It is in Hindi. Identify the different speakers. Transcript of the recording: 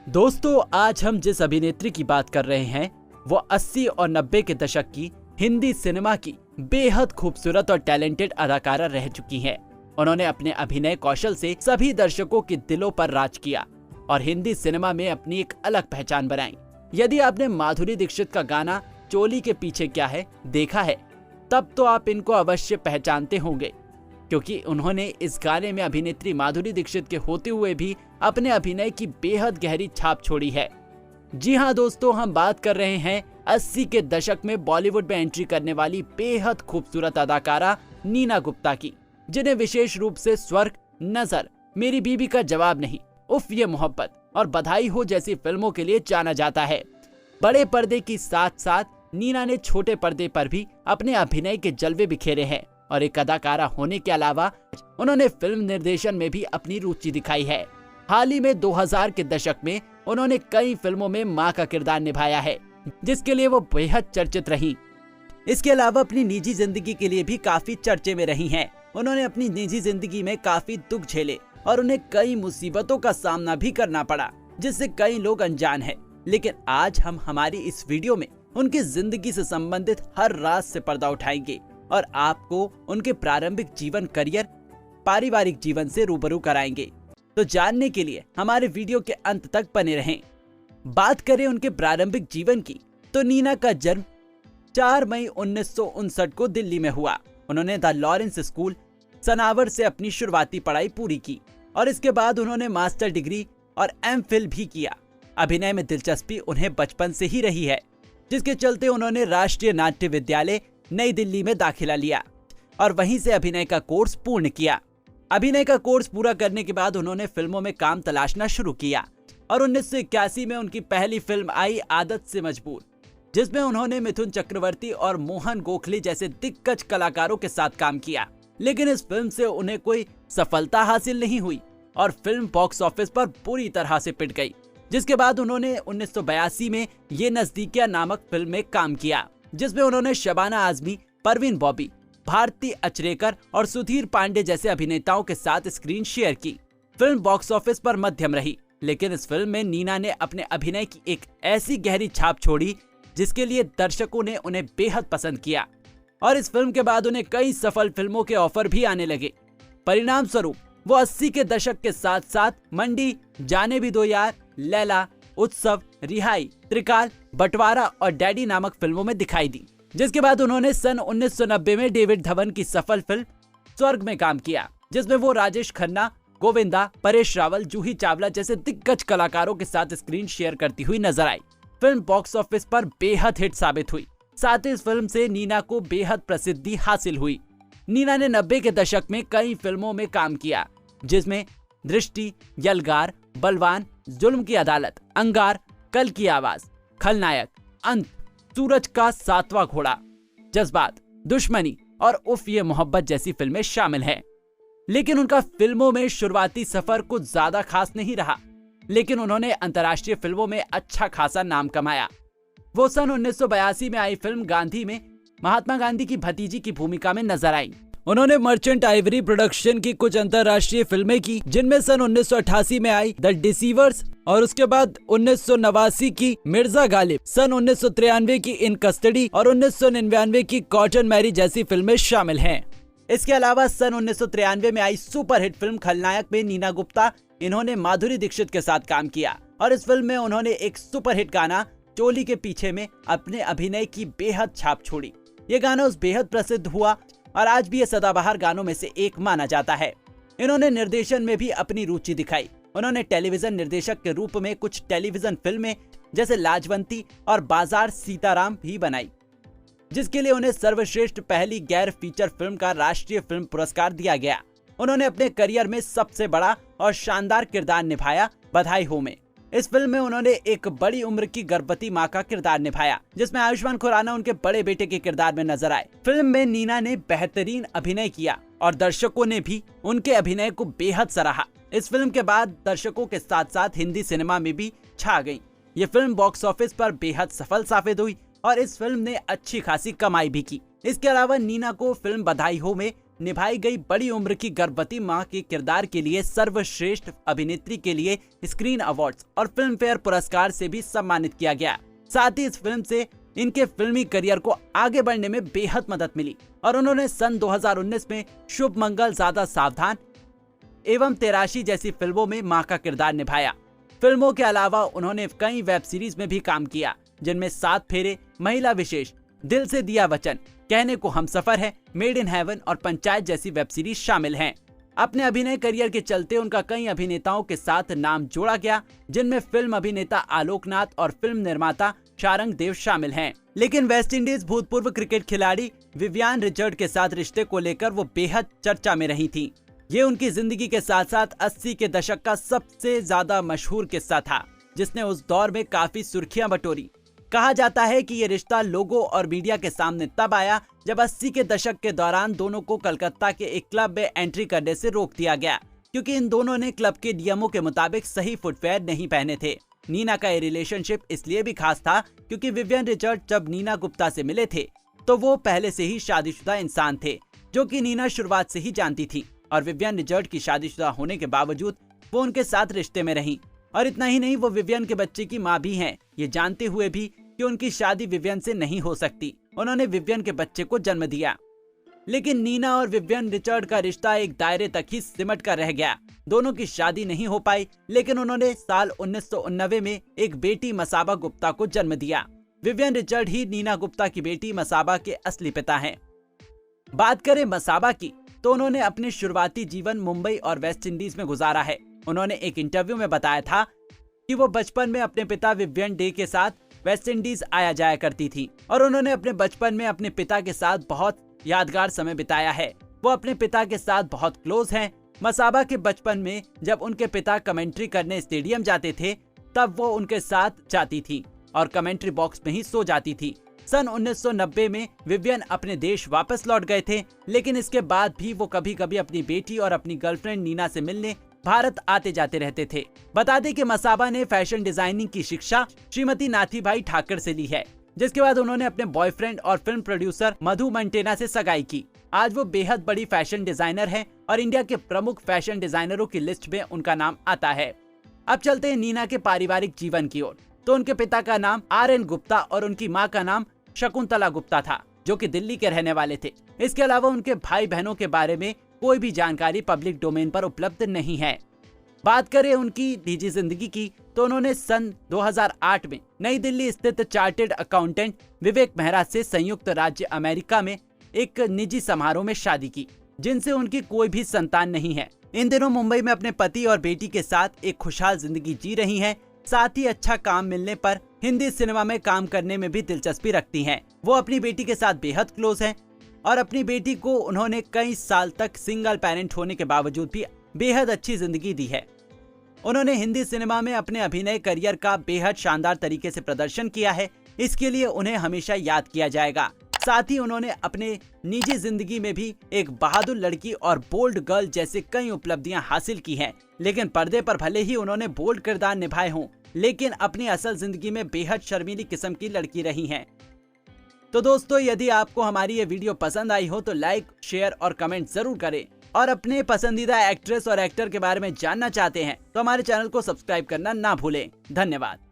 Speaker 1: दोस्तों, आज हम जिस अभिनेत्री की बात कर रहे हैं वो 80 और 90 के दशक की हिंदी सिनेमा की बेहद खूबसूरत और टैलेंटेड अदाकारा रह चुकी हैं। उन्होंने अपने अभिनय कौशल से सभी दर्शकों के दिलों पर राज किया और हिंदी सिनेमा में अपनी एक अलग पहचान बनाई। यदि आपने माधुरी दीक्षित का गाना चोली के पीछे क्या है देखा है, तब तो आप इनको अवश्य पहचानते होंगे, क्योंकि उन्होंने इस गाने में अभिनेत्री माधुरी दीक्षित के होते हुए भी अपने अभिनय की बेहद गहरी छाप छोड़ी है। जी हाँ दोस्तों, हम बात कर रहे हैं 80 के दशक में बॉलीवुड में एंट्री करने वाली बेहद खूबसूरत अदाकारा नीना गुप्ता की, जिन्हें विशेष रूप से स्वर्ग, नजर, मेरी बीबी का जवाब नहीं, उफ ये मोहब्बत और बधाई हो जैसी फिल्मों के लिए जाना जाता है। बड़े पर्दे की साथ साथ नीना ने छोटे पर्दे पर भी अपने अभिनय के जलवे बिखेरे हैं और एक अदाकारा होने के अलावा उन्होंने फिल्म निर्देशन में भी अपनी रुचि दिखाई है। हाल ही में 2000 के दशक में उन्होंने कई फिल्मों में मां का किरदार निभाया है, जिसके लिए वो बेहद चर्चित रही। इसके अलावा अपनी निजी जिंदगी के लिए भी काफी चर्चे में रही हैं। उन्होंने अपनी निजी जिंदगी में काफी दुख झेले और उन्हें कई मुसीबतों का सामना भी करना पड़ा, जिससे कई लोग अनजान हैं। लेकिन आज हम हमारी इस वीडियो में उनकी जिंदगी से संबंधित हर राज से पर्दा उठाएंगे और आपको उनके प्रारंभिक जीवन, करियर, पारिवारिक जीवन से रूबरू कराएंगे। तो जानने के लिए हमारे वीडियो के अंत तक बने रहें। बात करें उनके प्रारंभिक जीवन की, तो नीना का जन्म 4 मई 1959 को दिल्ली में हुआ। उन्होंने द लॉरेंस स्कूल, सनावर से अपनी शुरुआती पढ़ाई पूरी की और इसके बाद उन्होंने मास्टर डिग्री और एमफिल भी किया। अभिनय में दिलचस्पी उन्हें बचपन से ही रही है, जिसके चलते उन्होंने राष्ट्रीय नाट्य विद्यालय नई दिल्ली में दाखिला लिया और वहीं से अभिनय का कोर्स पूर्ण किया। अभिनय का कोर्स पूरा करने के बाद उन्होंने फिल्मों में काम तलाशना शुरू किया और 1981 में उनकी पहली फिल्म आई आदत से मजबूर, जिसमें उन्होंने मिथुन चक्रवर्ती और मोहन गोखले जैसे दिग्गज कलाकारों के साथ काम किया। लेकिन इस फिल्म से उन्हें कोई सफलता हासिल नहीं हुई और फिल्म बॉक्स ऑफिस पर बुरी तरह से पिट गई, जिसके बाद उन्होंने 1982 में ये नजदीकिया नामक फिल्म में काम किया, जिसमें उन्होंने शबाना आजमी, परवीन बॉबी, भारती अचरेकर और सुधीर पांडे जैसे अभिनेताओं के साथ स्क्रीन शेयर की। फिल्म बॉक्स ऑफिस पर मध्यम रही, लेकिन इस फिल्म में नीना ने अपने अभिनय की एक ऐसी गहरी छाप छोड़ी जिसके लिए दर्शकों ने उन्हें बेहद पसंद किया और इस फिल्म के बाद उन्हें कई सफल फिल्मों के ऑफर भी आने लगे। परिणाम स्वरूप वो 80 के दशक के साथ साथ मंडी, जाने भी दो यार, लैला, उत्सव, रिहाई, त्रिकाल, बंटवारा और डैडी नामक फिल्मों में दिखाई दी, जिसके बाद उन्होंने सन 1990 में डेविड धवन की सफल फिल्म स्वर्ग में काम किया, जिसमें वो राजेश खन्ना, गोविंदा, परेश रावल, जूही चावला जैसे दिग्गज कलाकारों के साथ स्क्रीन शेयर करती हुई नजर आई। फिल्म बॉक्स ऑफिस पर बेहद हिट साबित हुई। साथ ही इस फिल्म से नीना को बेहद प्रसिद्धि हासिल हुई। नीना ने 90 के दशक में कई फिल्मों में काम किया, जिसमें दृष्टि, यलगार, बलवान, जुल्म की अदालत, अंगार, कल की आवाज, खलनायक, अंत, सूरज का 7वां घोड़ा, जज्बात, दुश्मनी और उफ ये मोहब्बत जैसी फिल्में शामिल हैं। लेकिन उनका फिल्मों में शुरुआती सफर कुछ ज्यादा खास नहीं रहा, लेकिन उन्होंने अंतर्राष्ट्रीय फिल्मों में अच्छा खासा नाम कमाया। वो सन 1982 में आई फिल्म गांधी में महात्मा गांधी की भतीजी की भूमिका में नजर आई। उन्होंने मर्चेंट आइवरी प्रोडक्शन की कुछ अंतर्राष्ट्रीय फिल्में की, जिनमें सन 1988 में आई द डिसीवर्स और उसके बाद 1989 की मिर्जा गालिब, सन 1993 की इन कस्टडी और 1999 की कॉटन मैरी जैसी फिल्में शामिल हैं। इसके अलावा सन 1993 में आई सुपरहिट फिल्म खलनायक में नीना गुप्ता, इन्होंने माधुरी दीक्षित के साथ काम किया और इस फिल्म में उन्होंने एक सुपरहिट गाना चोली के पीछे में अपने अभिनय की बेहद छाप छोड़ी। ये गाना उस बेहद प्रसिद्ध हुआ और आज भी ये सदाबहार गानों में से एक माना जाता है। इन्होंने निर्देशन में भी अपनी रुचि दिखाई। उन्होंने टेलीविजन निर्देशक के रूप में कुछ टेलीविजन फिल्में जैसे लाजवंती और बाजार सीताराम भी बनाई, जिसके लिए उन्हें सर्वश्रेष्ठ पहली गैर फीचर फिल्म का राष्ट्रीय फिल्म पुरस्कार दिया गया। उन्होंने अपने करियर में सबसे बड़ा और शानदार किरदार निभाया बधाई हो में। इस फिल्म में उन्होंने एक बड़ी उम्र की गर्भवती मां का किरदार निभाया, जिसमें आयुष्मान खुराना उनके बड़े बेटे के किरदार में नजर आए। फिल्म में नीना ने बेहतरीन अभिनय किया और दर्शकों ने भी उनके अभिनय को बेहद सराहा। इस फिल्म के बाद दर्शकों के साथ साथ हिंदी सिनेमा में भी छा गयी। ये फिल्म बॉक्स ऑफिस पर बेहद सफल साबित हुई और इस फिल्म ने अच्छी खासी कमाई भी की। इसके अलावा नीना को फिल्म बधाई हो में निभाई गई बड़ी उम्र की गर्भवती मां के किरदार के लिए सर्वश्रेष्ठ अभिनेत्री के लिए स्क्रीन अवार्ड्स और फिल्म फेयर पुरस्कार से भी सम्मानित किया गया। साथ ही इस फिल्म से इनके फिल्मी करियर को आगे बढ़ने में बेहद मदद मिली और उन्होंने सन 2019 में शुभ मंगल, ज्यादा सावधान एवं 83 जैसी फिल्मों में मां का किरदार निभाया। फिल्मों के अलावा उन्होंने कई वेब सीरीज में भी काम किया, जिनमें 7 फेरे, महिला विशेष, दिल से दिया वचन, कहने को हमसफर है, मेड इन हेवन और पंचायत जैसी वेब सीरीज शामिल हैं। अपने अभिनय करियर के चलते उनका कई अभिनेताओं के साथ नाम जोड़ा गया, जिनमें फिल्म अभिनेता आलोकनाथ और फिल्म निर्माता शारंग देव शामिल हैं। लेकिन वेस्ट इंडीज भूतपूर्व क्रिकेट खिलाड़ी विवियन रिचर्ड के साथ रिश्ते को लेकर वो बेहद चर्चा में रही थी। ये उनकी जिंदगी के साथ साथ 80 के दशक का सबसे ज्यादा मशहूर किस्सा था, जिसने उस दौर में काफी सुर्खियां बटोरी। कहा जाता है कि ये रिश्ता लोगों और मीडिया के सामने तब आया जब 80 के दशक के दौरान दोनों को कलकत्ता के एक क्लब में एंट्री करने से रोक दिया गया, क्योंकि इन दोनों ने क्लब के नियमों के मुताबिक सही फुटवेयर नहीं पहने थे। नीना का ये रिलेशनशिप इसलिए भी खास था क्योंकि विवियन रिचर्ड जब नीना गुप्ता से मिले थे तो वो पहले से ही शादीशुदा इंसान थे, जो कि नीना शुरुआत से ही जानती थी, और विवियन रिचर्ड की शादीशुदा होने के बावजूद वो उनके साथ रिश्ते में रहीं। और इतना ही नहीं, वो विवियन के बच्चे की मां भी हैं, ये जानते हुए भी कि उनकी शादी विवियन से नहीं हो सकती। उन्होंने विवियन के बच्चे को जन्म दिया। लेकिन नीना और विवियन रिचर्ड का रिश्ता एक दायरे तक ही सिमट कर रह गया। दोनों की शादी नहीं हो पाई, लेकिन उन्होंने साल 1989 में एक बेटी मसाबा गुप्ता को जन्म दिया। विवियन रिचर्ड ही नीना गुप्ता की बेटी मसाबा के असली पिता हैं। बात करें मसाबा की, तो उन्होंने अपने शुरुआती जीवन मुंबई और वेस्ट इंडीज में गुजारा है। उन्होंने एक इंटरव्यू में बताया था कि वो बचपन में अपने पिता विवियन डे के साथ वेस्ट इंडीज आया जाया करती थी और उन्होंने अपने बचपन में अपने पिता के साथ बहुत यादगार समय बिताया है। वो अपने पिता के साथ बहुत क्लोज हैं। मसाबा के बचपन में जब उनके पिता कमेंट्री करने स्टेडियम जाते थे, तब वो उनके साथ जाती थी और कमेंट्री बॉक्स में ही सो जाती थी। सन 1990 में विवियन अपने देश वापस लौट गए थे, लेकिन इसके बाद भी वो कभी कभी अपनी बेटी और अपनी गर्लफ्रेंड नीना से मिलने भारत आते जाते रहते थे। बता दें कि मसाबा ने फैशन डिजाइनिंग की शिक्षा श्रीमती नाथीबाई ठाकर से ली है, जिसके बाद उन्होंने अपने बॉयफ्रेंड और फिल्म प्रोड्यूसर मधु मंटेना से सगाई की। आज वो बेहद बड़ी फैशन डिजाइनर हैं और इंडिया के प्रमुख फैशन डिजाइनरों की लिस्ट में उनका नाम आता है। अब चलते हैं नीना के पारिवारिक जीवन की ओर। तो उनके पिता का नाम RN गुप्ता और उनकी माँ का नाम शकुंतला गुप्ता था, जो कि दिल्ली के रहने वाले थे। इसके अलावा उनके भाई बहनों के बारे में कोई भी जानकारी पब्लिक डोमेन पर उपलब्ध नहीं है। बात करें उनकी निजी जिंदगी की, तो उन्होंने सन 2008 में नई दिल्ली स्थित चार्टेड अकाउंटेंट विवेक मेहरा से संयुक्त राज्य अमेरिका में एक निजी समारोह में शादी की, जिनसे उनकी कोई भी संतान नहीं है। इन दिनों मुंबई में अपने पति और बेटी के साथ एक खुशहाल जिंदगी जी रही हैं। साथ ही अच्छा काम मिलने पर हिंदी सिनेमा में काम करने में भी दिलचस्पी रखती हैं। वो अपनी बेटी के साथ बेहद क्लोज हैं और अपनी बेटी को उन्होंने कई साल तक सिंगल पेरेंट होने के बावजूद भी बेहद अच्छी जिंदगी दी है। उन्होंने हिंदी सिनेमा में अपने अभिनय करियर का बेहद शानदार तरीके से प्रदर्शन किया है। इसके लिए उन्हें हमेशा याद किया जाएगा। साथ ही उन्होंने अपने निजी जिंदगी में भी एक बहादुर लड़की और बोल्ड गर्ल जैसे कई उपलब्धियां हासिल की हैं। लेकिन पर्दे पर भले ही उन्होंने बोल्ड किरदार निभाए हों, लेकिन अपनी असल जिंदगी में बेहद शर्मीली किस्म की लड़की रही हैं। तो दोस्तों, यदि आपको हमारी ये वीडियो पसंद आई हो तो लाइक, शेयर और कमेंट जरूर करें। और अपने पसंदीदा एक्ट्रेस और एक्टर के बारे में जानना चाहते हैं तो हमारे चैनल को सब्सक्राइब करना ना भूलें। धन्यवाद।